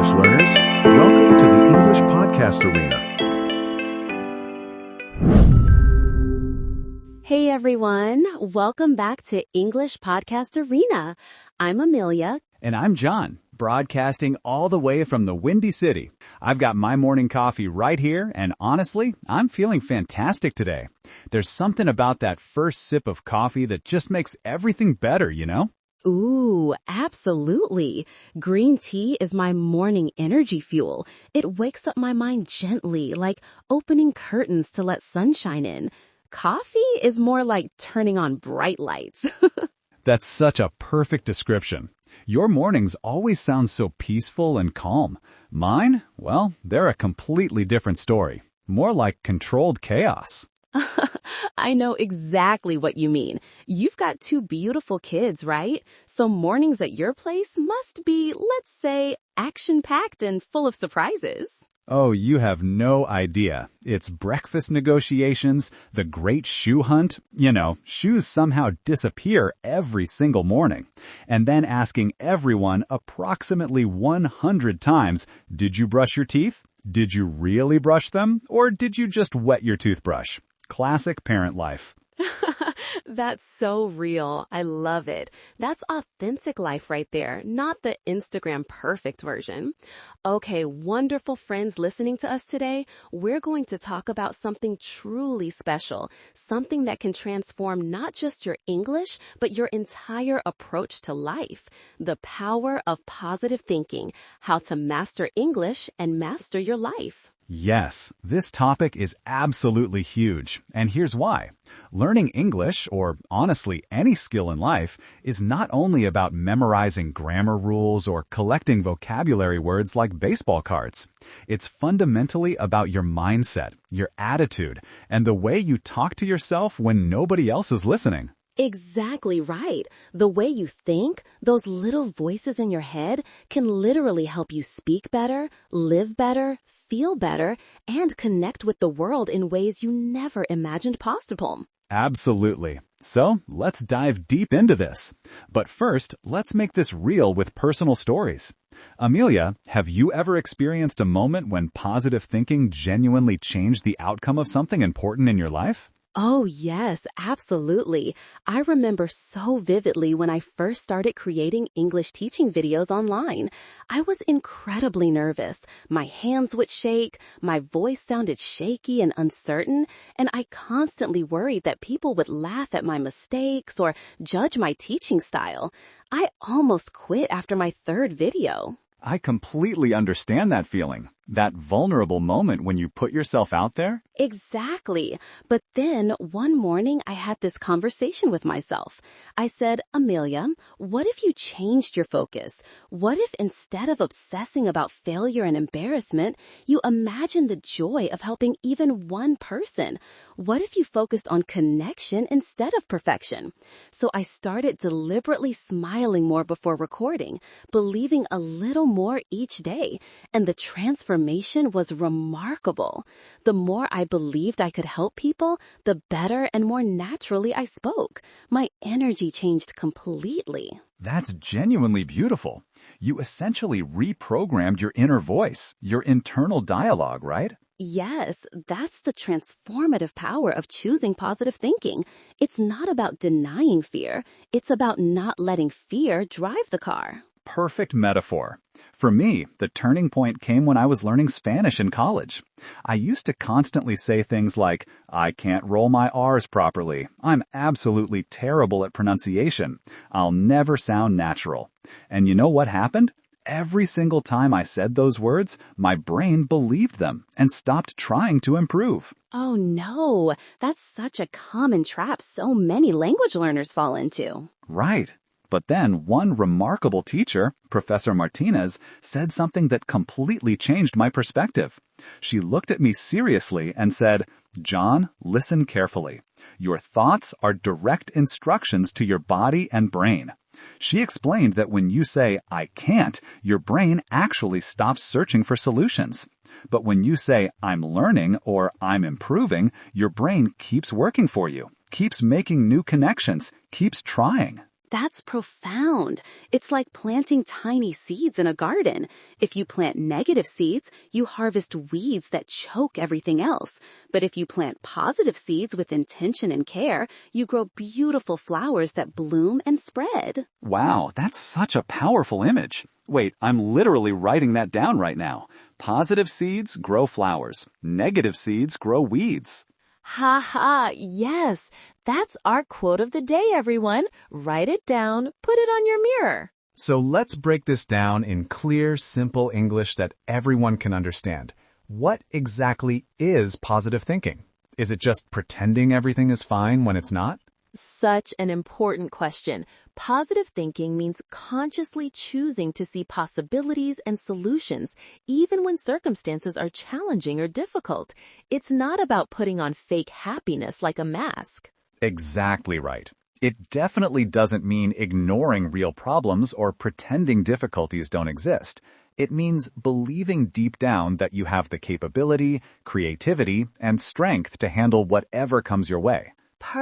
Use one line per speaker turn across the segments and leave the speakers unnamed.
English learners. Welcome to the English Podcast Arena.
Hey everyone, welcome back to English Podcast Arena. I'm Amelia.
And I'm John, broadcasting all the way from the Windy City. I've got my morning coffee right here, and honestly, I'm feeling fantastic today. There's something about that first sip of coffee that just makes everything better, you know?
Ooh, absolutely. Green tea is my morning energy fuel. It wakes up my mind gently, like opening curtains to let sunshine in. Coffee is more like turning on bright lights.
That's such a perfect description. Your mornings always sound so peaceful and calm. Mine, well, they're a completely different story. More like controlled chaos.
I know exactly what you mean. You've got two beautiful kids, right? So mornings at your place must be, let's say, action-packed and full of surprises.
Oh, you have no idea. It's breakfast negotiations, the great shoe hunt. You know, shoes somehow disappear every single morning. And then asking everyone approximately 100 times, did you brush your teeth? Did you really brush them? Or did you just wet your toothbrush? Classic parent life.
That's so real. I love it. That's authentic life right there, not the Instagram perfect version. Okay, wonderful friends listening to us today, we're going to talk about something truly special, something that can transform not just your English, but your entire approach to life. The power of positive thinking, how to master English and master your life.
Yes, this topic is absolutely huge, and here's why. Learning English, or honestly any skill in life, is not only about memorizing grammar rules or collecting vocabulary words like baseball cards. It's fundamentally about your mindset, your attitude, and the way you talk to yourself when nobody else is listening.
Exactly right. The way you think, those little voices in your head, can literally help you speak better, live better, feel better, and connect with the world in ways you never imagined possible.
Absolutely. So, let's dive deep into this. But first, let's make this real with personal stories. Amelia, have you ever experienced a moment when positive thinking genuinely changed the outcome of something important in your life?
Oh, yes, absolutely. I remember so vividly when I first started creating English teaching videos online. I was incredibly nervous. My hands would shake, my voice sounded shaky and uncertain, and I constantly worried that people would laugh at my mistakes or judge my teaching style. I almost quit after my third video.
I completely understand that feeling. That vulnerable moment when you put yourself out there?
Exactly. But then one morning I had this conversation with myself. I said, Amelia, what if you changed your focus? What if instead of obsessing about failure and embarrassment, you imagined the joy of helping even one person? What if you focused on connection instead of perfection? So I started deliberately smiling more before recording, believing a little more each day, and the transformation was remarkable. The more I believed I could help people, the better and more naturally I spoke. My energy changed completely.
That's genuinely beautiful. You essentially reprogrammed your inner voice, your internal dialogue, right?
Yes, that's the transformative power of choosing positive thinking. It's not about denying fear. It's about not letting fear drive the car.
Perfect metaphor. For me, the turning point came when I was learning Spanish in college. I used to constantly say things like, I can't roll my R's properly. I'm absolutely terrible at pronunciation. I'll never sound natural. And you know what happened? Every single time I said those words, my brain believed them and stopped trying to improve.
Oh no, that's such a common trap so many language learners fall into.
Right. But then one remarkable teacher, Professor Martinez, said something that completely changed my perspective. She looked at me seriously and said, John, listen carefully. Your thoughts are direct instructions to your body and brain. She explained that when you say, I can't, your brain actually stops searching for solutions. But when you say, I'm learning or I'm improving, your brain keeps working for you, keeps making new connections, keeps trying.
That's profound. It's like planting tiny seeds in a garden. If you plant negative seeds, you harvest weeds that choke everything else. But if you plant positive seeds with intention and care, you grow beautiful flowers that bloom and spread.
Wow, that's such a powerful image. Wait, I'm literally writing that down right now. Positive seeds grow flowers. Negative seeds grow weeds.
Ha ha, yes. That's our quote of the day, everyone. Write it down, put it on your mirror.
So let's break this down in clear, simple English that everyone can understand. What exactly is positive thinking? Is it just pretending everything is fine when it's not?
Such an important question. Positive thinking means consciously choosing to see possibilities and solutions, even when circumstances are challenging or difficult. It's not about putting on fake happiness like a mask.
Exactly right. It definitely doesn't mean ignoring real problems or pretending difficulties don't exist. It means believing deep down that you have the capability, creativity, and strength to handle whatever comes your way.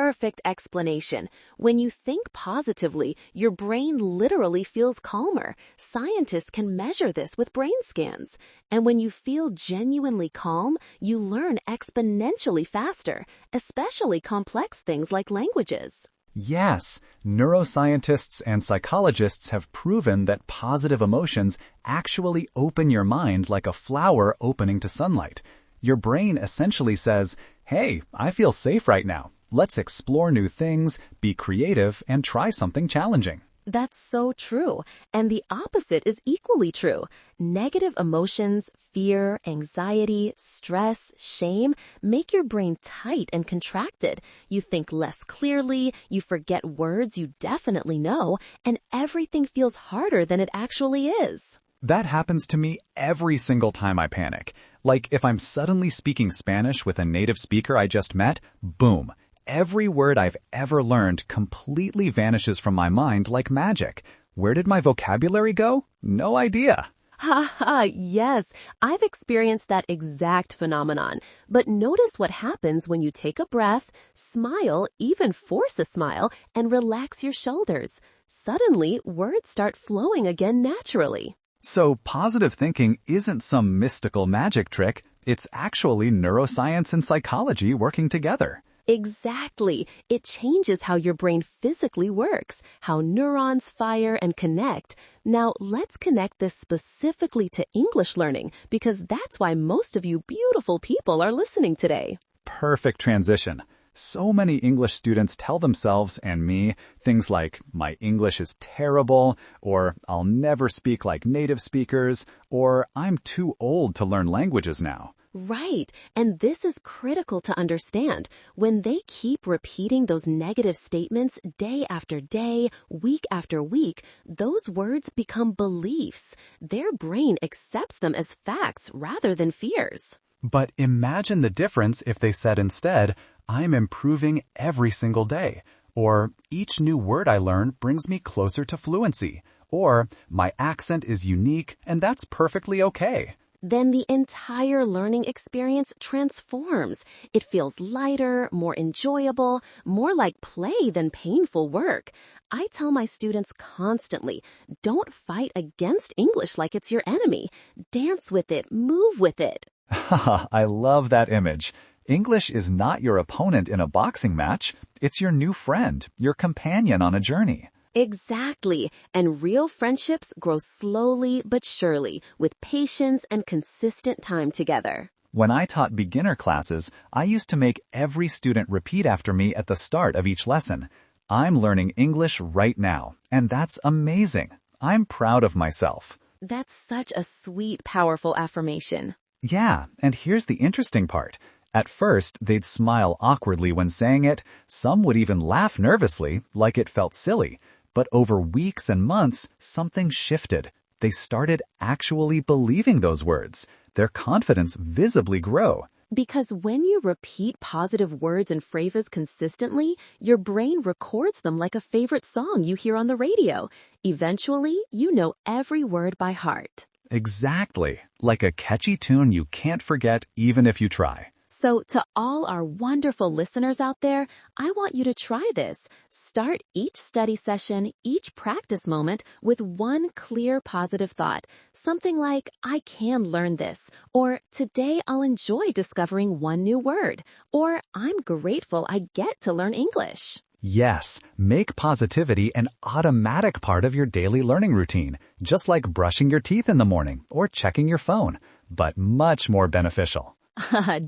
Perfect explanation. When you think positively, your brain literally feels calmer. Scientists can measure this with brain scans. And when you feel genuinely calm, you learn exponentially faster, especially complex things like languages.
Yes, neuroscientists and psychologists have proven that positive emotions actually open your mind like a flower opening to sunlight. Your brain essentially says, "Hey, I feel safe right now. Let's explore new things, be creative, and try something challenging."
That's so true. And the opposite is equally true. Negative emotions, fear, anxiety, stress, shame make your brain tight and contracted. You think less clearly, you forget words you definitely know, and everything feels harder than it actually is.
That happens to me every single time I panic. Like if I'm suddenly speaking Spanish with a native speaker I just met, boom. Every word I've ever learned completely vanishes from my mind like magic. Where did my vocabulary go? No idea.
Ha ha, yes. I've experienced that exact phenomenon. But notice what happens when you take a breath, smile, even force a smile, and relax your shoulders. Suddenly, words start flowing again naturally.
So positive thinking isn't some mystical magic trick. It's actually neuroscience and psychology working together.
Exactly. It changes how your brain physically works, how neurons fire and connect. Now, let's connect this specifically to English learning, because that's why most of you beautiful people are listening today.
Perfect transition. So many English students tell themselves and me things like, "My English is terrible," or "I'll never speak like native speakers," or "I'm too old to learn languages now."
Right. And this is critical to understand. When they keep repeating those negative statements day after day, week after week, those words become beliefs. Their brain accepts them as facts rather than fears.
But imagine the difference if they said instead, "I'm improving every single day," or "Each new word I learn brings me closer to fluency," or "My accent is unique and that's perfectly okay."
Then the entire learning experience transforms. It feels lighter, more enjoyable, more like play than painful work. I tell my students constantly, don't fight against English like it's your enemy. Dance with it, move with it.
Haha, I love that image. English is not your opponent in a boxing match. It's your new friend, your companion on a journey.
Exactly. And real friendships grow slowly but surely with patience and consistent time together.
When I taught beginner classes, I used to make every student repeat after me at the start of each lesson. "I'm learning English right now," and that's amazing. I'm proud of myself.
That's such a sweet, powerful affirmation.
Yeah, and here's the interesting part. At first, they'd smile awkwardly when saying it. Some would even laugh nervously, like it felt silly. But over weeks and months, something shifted. They started actually believing those words. Their confidence visibly grew.
Because when you repeat positive words and phrases consistently, your brain records them like a favorite song you hear on the radio. Eventually, you know every word by heart.
Exactly. Like a catchy tune you can't forget even if you try.
So to all our wonderful listeners out there, I want you to try this. Start each study session, each practice moment with one clear positive thought. Something like, I can learn this, or today I'll enjoy discovering one new word, or I'm grateful I get to learn English.
Yes, make positivity an automatic part of your daily learning routine, just like brushing your teeth in the morning or checking your phone, but much more beneficial.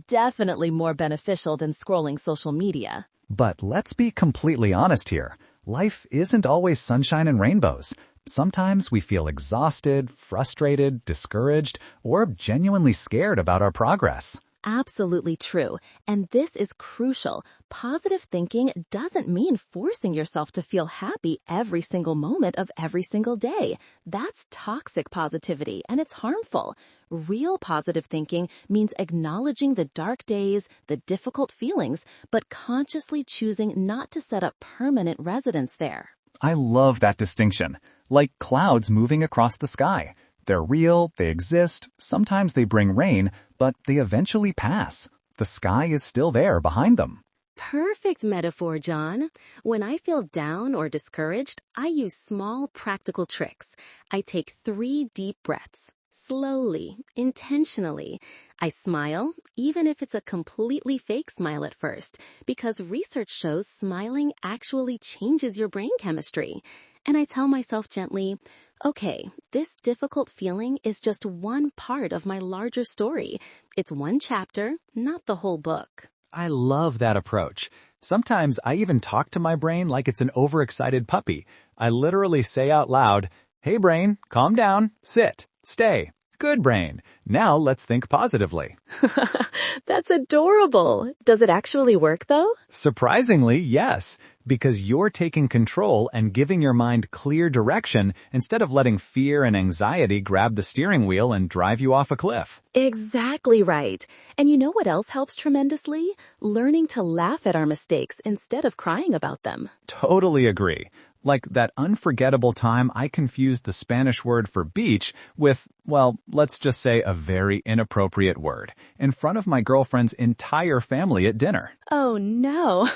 Definitely more beneficial than scrolling social media.
But let's be completely honest here. Life isn't always sunshine and rainbows. Sometimes we feel exhausted, frustrated, discouraged, or genuinely scared about our progress.
Absolutely true. And this is crucial. Positive thinking doesn't mean forcing yourself to feel happy every single moment of every single day. That's toxic positivity, and it's harmful. Real positive thinking means acknowledging the dark days, the difficult feelings, but consciously choosing not to set up permanent residence there.
I love that distinction. Like clouds moving across the sky. They're real, they exist, sometimes they bring rain, but they eventually pass. The sky is still there behind them.
Perfect metaphor, John. When I feel down or discouraged, I use small practical tricks. I take 3 deep breaths, slowly, intentionally. I smile, even if it's a completely fake smile at first, because research shows smiling actually changes your brain chemistry. And I tell myself gently, okay, this difficult feeling is just one part of my larger story. It's one chapter, not the whole book.
I love that approach. Sometimes I even talk to my brain like it's an overexcited puppy. I literally say out loud, "Hey brain, calm down, sit, stay. Good brain. Now let's think positively."
That's adorable. Does it actually work though?
Surprisingly, yes, because you're taking control and giving your mind clear direction instead of letting fear and anxiety grab the steering wheel and drive you off a cliff.
Exactly right. And you know what else helps tremendously? Learning to laugh at our mistakes instead of crying about them.
Totally agree. Like that unforgettable time I confused the Spanish word for beach with, well, let's just say a very inappropriate word in front of my girlfriend's entire family at dinner.
Oh no.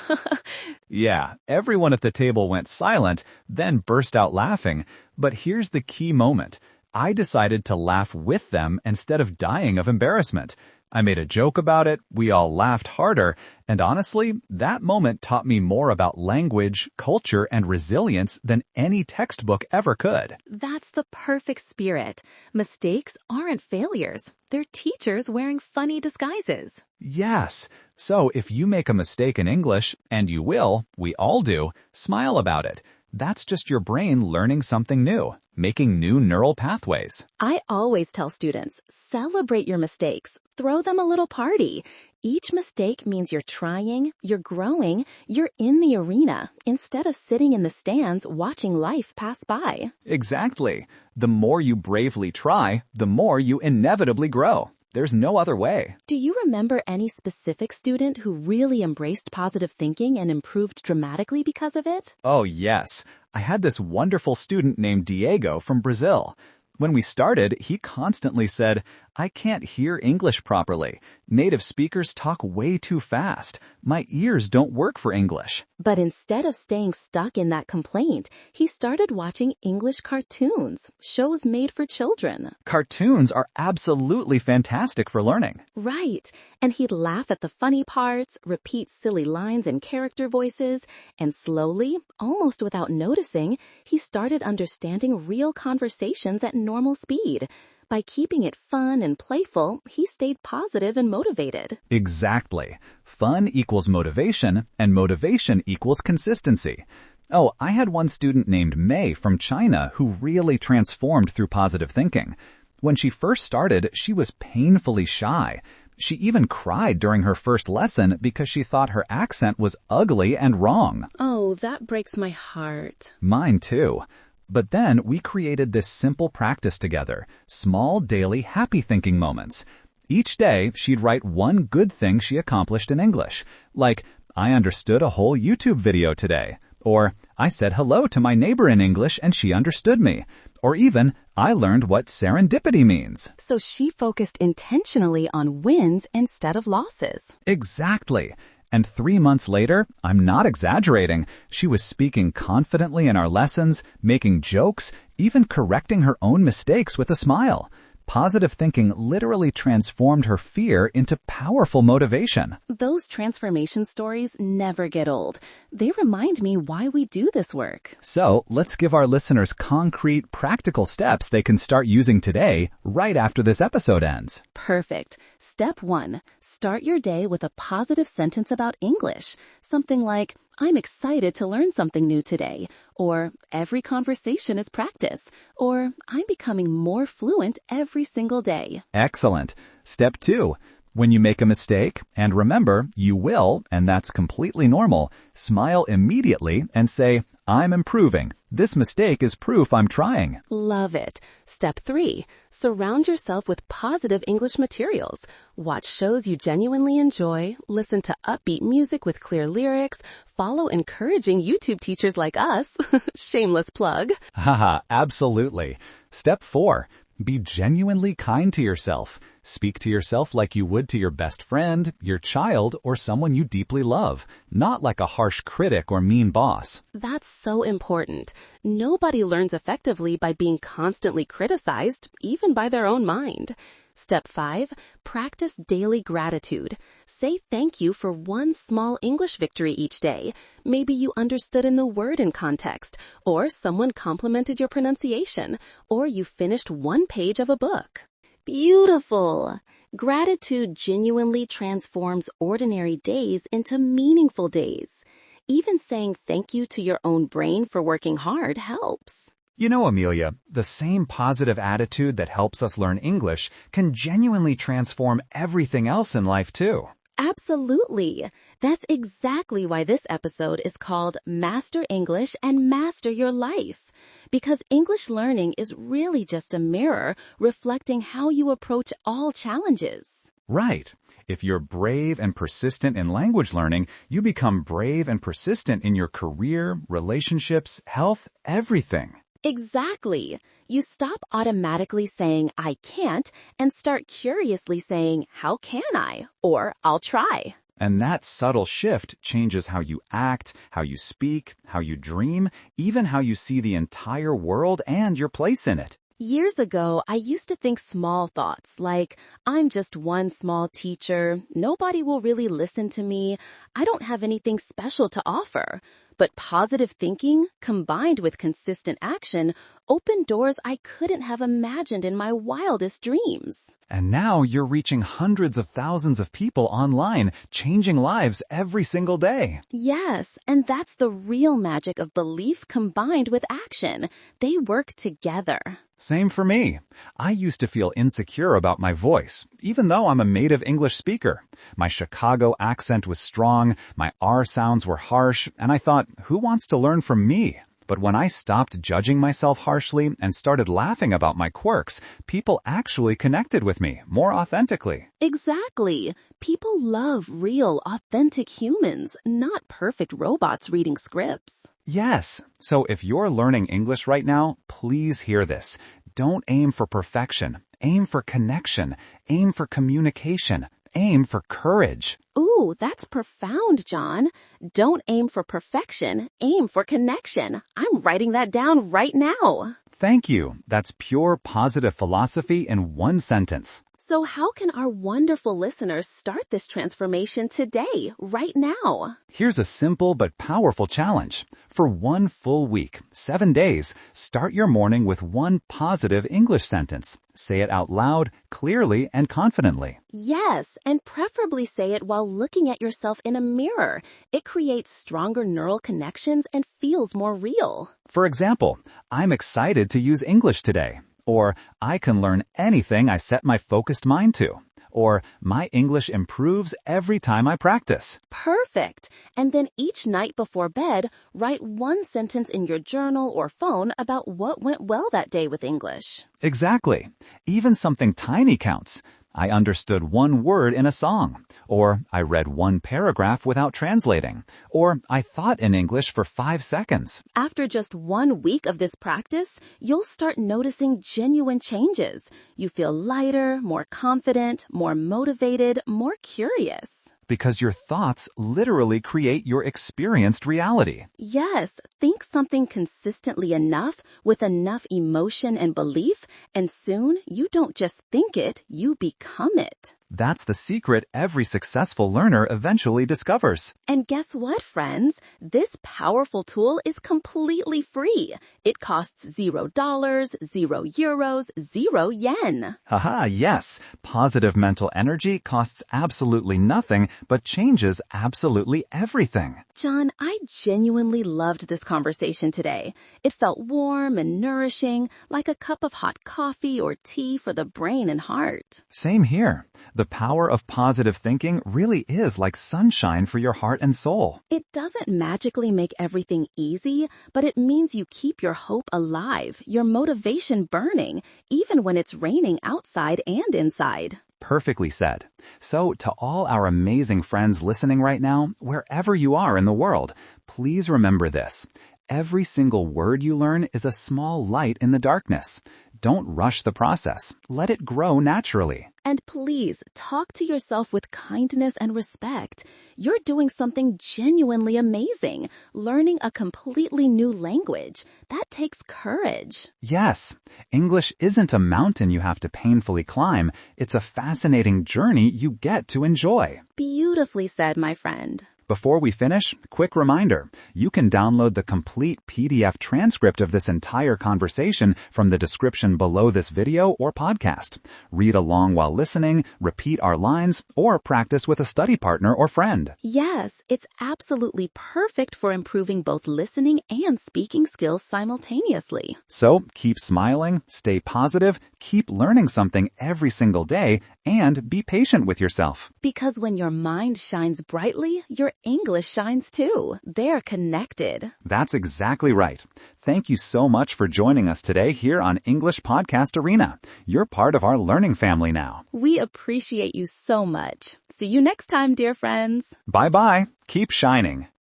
Yeah, everyone at the table went silent, then burst out laughing. But here's the key moment. I decided to laugh with them instead of dying of embarrassment. I made a joke about it, we all laughed harder, and honestly, that moment taught me more about language, culture, and resilience than any textbook ever could.
That's the perfect spirit. Mistakes aren't failures. They're teachers wearing funny disguises.
Yes. So if you make a mistake in English, and you will, we all do, smile about it. That's just your brain learning something new, making new neural pathways.
I always tell students, celebrate your mistakes. Throw them a little party. Each mistake means you're trying, you're growing, you're in the arena, instead of sitting in the stands watching life pass by.
Exactly. The more you bravely try, the more you inevitably grow. There's no other way.
Do you remember any specific student who really embraced positive thinking and improved dramatically because of it?
Oh, yes. I had this wonderful student named Diego from Brazil. When we started, he constantly said, "I can't hear English properly. Native speakers talk way too fast. My ears don't work for English."
But instead of staying stuck in that complaint, he started watching English cartoons, shows made for children.
Cartoons are absolutely fantastic for learning.
Right. And he'd laugh at the funny parts, repeat silly lines and character voices, and slowly, almost without noticing, he started understanding real conversations at normal speed. By keeping it fun and playful, he stayed positive and motivated.
Exactly. Fun equals motivation, and motivation equals consistency. Oh, I had one student named May from China who really transformed through positive thinking. When she first started, she was painfully shy. She even cried during her first lesson because she thought her accent was ugly and wrong.
Oh, that breaks my heart.
Mine too. But then we created this simple practice together, small daily happy thinking moments. Each day, she'd write one good thing she accomplished in English, like, "I understood a whole YouTube video today," or "I said hello to my neighbor in English and she understood me," Or even, I learned what serendipity means.
So she focused intentionally on wins instead of losses.
Exactly. And 3 months later, I'm not exaggerating, she was speaking confidently in our lessons, making jokes, even correcting her own mistakes with a smile. Positive thinking literally transformed her fear into powerful motivation.
Those transformation stories never get old. They remind me why we do this work.
So let's give our listeners concrete, practical steps they can start using today, right after this episode ends.
Perfect. Step 1. Start your day with a positive sentence about English. Something like, I'm excited to learn something new today, or every conversation is practice, or I'm becoming more fluent every single day.
Excellent. Step 2. When you make a mistake, and remember, you will, and that's completely normal, smile immediately and say, I'm improving. This mistake is proof I'm trying.
Love it. Step 3. Surround yourself with positive English materials. Watch shows you genuinely enjoy, listen to upbeat music with clear lyrics, follow encouraging YouTube teachers like us. Shameless plug.
Haha, absolutely. Step 4. Be genuinely kind to yourself. Speak to yourself like you would to your best friend, your child, or someone you deeply love, not like a harsh critic or mean boss.
That's so important. Nobody learns effectively by being constantly criticized, even by their own mind. Step 5. Practice daily gratitude. Say thank you for one small English victory each day. Maybe you understood in the word in context, or someone complimented your pronunciation, or you finished one page of a book. Beautiful! Gratitude genuinely transforms ordinary days into meaningful days. Even saying thank you to your own brain for working hard helps.
You know, Amelia, the same positive attitude that helps us learn English can genuinely transform everything else in life too.
Absolutely. That's exactly why this episode is called Master English and Master Your Life. Because English learning is really just a mirror reflecting how you approach all challenges.
Right. If you're brave and persistent in language learning, you become brave and persistent in your career, relationships, health, everything.
Exactly. You stop automatically saying, I can't, and start curiously saying, how can I? Or, I'll try.
And that subtle shift changes how you act, how you speak, how you dream, even how you see the entire world and your place in it.
Years ago, I used to think small thoughts like, I'm just one small teacher, nobody will really listen to me, I don't have anything special to offer. But positive thinking, combined with consistent action, opened doors I couldn't have imagined in my wildest dreams.
And now you're reaching hundreds of thousands of people online, changing lives every single day.
Yes, and that's the real magic of belief combined with action. They work together.
Same for me. I used to feel insecure about my voice, even though I'm a native English speaker. My Chicago accent was strong, my R sounds were harsh, and I thought, who wants to learn from me? But when I stopped judging myself harshly and started laughing about my quirks, people actually connected with me more authentically.
Exactly. People love real, authentic humans, not perfect robots reading scripts.
Yes. So if you're learning English right now, please hear this. Don't aim for perfection. Aim for connection. Aim for communication. Aim for courage.
Ooh, that's profound, John. Don't aim for perfection. Aim for connection. I'm writing that down right now.
Thank you. That's pure positive philosophy in one sentence.
So how can our wonderful listeners start this transformation today, right now?
Here's a simple but powerful challenge. For 1 full week, 7 days, start your morning with one positive English sentence. Say it out loud, clearly, and confidently.
Yes, and preferably say it while looking at yourself in a mirror. It creates stronger neural connections and feels more real.
For example, I'm excited to use English today. Or, I can learn anything I set my focused mind to. Or, my English improves every time I practice.
Perfect. And then each night before bed, write one sentence in your journal or phone about what went well that day with English.
Exactly. Even something tiny counts. I understood one word in a song, or I read one paragraph without translating, or I thought in English for 5 seconds.
After just 1 week of this practice, you'll start noticing genuine changes. You feel lighter, more confident, more motivated, more curious.
Because your thoughts literally create your experienced reality.
Yes, think something consistently enough with enough emotion and belief, and soon you don't just think it, you become it.
That's the secret every successful learner eventually discovers.
And guess what, friends? This powerful tool is completely free. It costs $0, €0, 0 yen.
Haha, yes. Positive mental energy costs absolutely nothing, but changes absolutely everything.
John, I genuinely loved this conversation today. It felt warm and nourishing, like a cup of hot coffee or tea for the brain and heart.
Same here. The power of positive thinking really is like sunshine for your heart and soul.
It doesn't magically make everything easy, but it means you keep your hope alive, your motivation burning, even when it's raining outside and inside.
Perfectly said. So, to all our amazing friends listening right now, wherever you are in the world, please remember this. Every single word you learn is a small light in the darkness. Don't rush the process. Let it grow naturally.
And please, talk to yourself with kindness and respect. You're doing something genuinely amazing, learning a completely new language. That takes courage.
Yes, English isn't a mountain you have to painfully climb. It's a fascinating journey you get to enjoy.
Beautifully said, my friend.
Before we finish, quick reminder, you can download the complete PDF transcript of this entire conversation from the description below this video or podcast. Read along while listening, repeat our lines, or practice with a study partner or friend.
Yes, it's absolutely perfect for improving both listening and speaking skills simultaneously.
So keep smiling, stay positive, keep learning something every single day, and be patient with yourself.
Because when your mind shines brightly, your English shines too. They're connected.
That's exactly right. Thank you so much for joining us today here on English Podcast Arena. You're part of our learning family now.
We appreciate you so much. See you next time, dear friends.
Bye-bye. Keep shining.